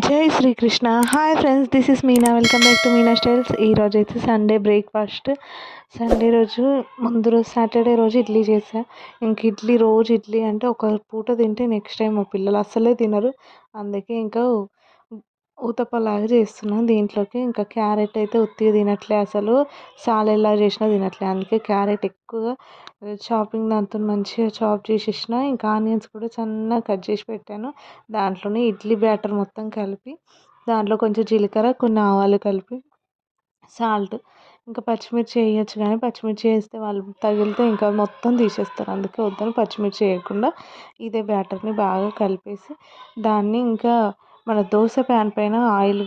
జై Shri Krishna. Hi friends, this is Meena. Welcome back to Meena styles. ఈరోజు అయితే సండే బ్రేక్ఫాస్ట్. సండే రోజు ముందు రోజు సాటర్డే రోజు ఇడ్లీ చేసా. ఇంక ఇడ్లీ రోజు ఇడ్లీ అంటే ఒక పూట తింటే నెక్స్ట్ టైం మా పిల్లలు అస్సలే తినరు. అందుకే ఇంకా ఊతప్పలాగా చేస్తున్నాను. దీంట్లోకి ఇంకా క్యారెట్ అయితే ఉత్తిగా తినట్లే, అసలు సాలెడ్లా చేసినా తినట్లే. అందుకే క్యారెట్ ఎక్కువగా చాపింగ్ దాంతో మంచిగా చాప్ చేసేసిన. ఇంకా ఆనియన్స్ కూడా సన్నగా కట్ చేసి పెట్టాను. దాంట్లోనే ఇడ్లీ బ్యాటర్ మొత్తం కలిపి దాంట్లో కొంచెం జీలకర్ర, కొన్ని ఆవాలు కలిపి సాల్ట్, ఇంకా పచ్చిమిర్చి వేయచ్చు కానీ పచ్చిమిర్చి వేస్తే వాళ్ళు తగిలితే ఇంకా మొత్తం తీసేస్తారు. అందుకే వద్దని పచ్చిమిర్చి వేయకుండా ఇదే బ్యాటర్ని బాగా కలిపేసి దాన్ని ఇంకా మన దోశ ప్యాన్ పైన ఆయిల్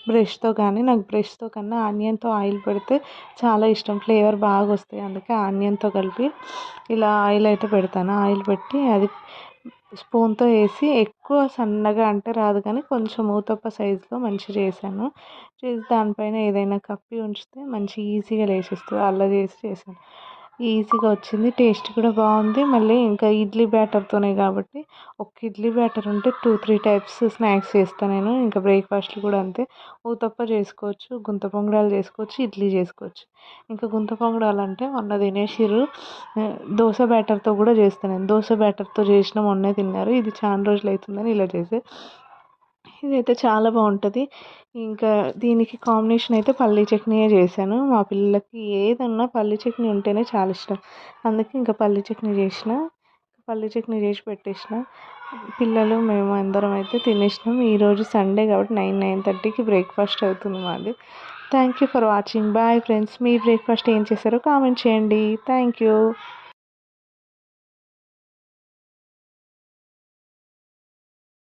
బ్రష్తో, కానీ నాకు బ్రష్తో కన్నా ఆనియన్తో ఆయిల్ పెడితే చాలా ఇష్టం, ఫ్లేవర్ బాగా వస్తాయి. అందుకే ఆనియన్తో కలిపి ఇలా ఆయిల్ అయితే పెడతాను. ఆయిల్ పెట్టి అది స్పూన్తో వేసి ఎక్కువ సన్నగా అంటే రాదు కానీ కొంచెం ఊతప్ప సైజులో మంచిగా చేశాను. చేసి దానిపైన ఏదైనా కప్పి ఉంచితే మంచి ఈజీగా లేచేస్తుంది. అలా చేశాను, ఈజీగా వచ్చింది. టేస్ట్ కూడా బాగుంది. మళ్ళీ ఇంకా ఇడ్లీ బ్యాటర్తోనే కాబట్టి ఒక ఇడ్లీ బ్యాటర్ ఉంటే 2-3 టైప్స్ స్నాక్స్ చేస్తాను నేను. ఇంకా బ్రేక్ఫాస్ట్లు కూడా అంతే. ఊతప్ప చేసుకోవచ్చు, గుంత పొంగడాలు చేసుకోవచ్చు, ఇడ్లీ చేసుకోవచ్చు. ఇంకా గుంత పొంగడాలు అంటే మొన్న తినేసిర్రు. దోశ బ్యాటర్తో కూడా చేస్తాను నేను. దోశ బ్యాటర్తో చేసిన మొన్నే తిన్నారు. ఇది చాలా రోజులు అవుతుందని ఇలా చేసే. ఇదైతే చాలా బాగుంటుంది. ఇంకా దీనికి కాంబినేషన్ అయితే పల్లీ చట్నీయే చేశాను. మా పిల్లలకి ఏదన్నా పల్లీ చట్నీ ఉంటేనే చాలా ఇష్టం. అందుకే ఇంకా పల్లీ చట్నీ చేసిన. పల్లీ చట్నీ చేసి పెట్టేసిన. పిల్లలు మేము అందరం అయితే తినేసినాం. ఈరోజు సండే కాబట్టి 9-9:30కి బ్రేక్ఫాస్ట్ అవుతుంది మాది. Thank you for watching. Bye friends. మీ బ్రేక్ఫాస్ట్ ఏం చేశారో కామెంట్ చేయండి. Thank you.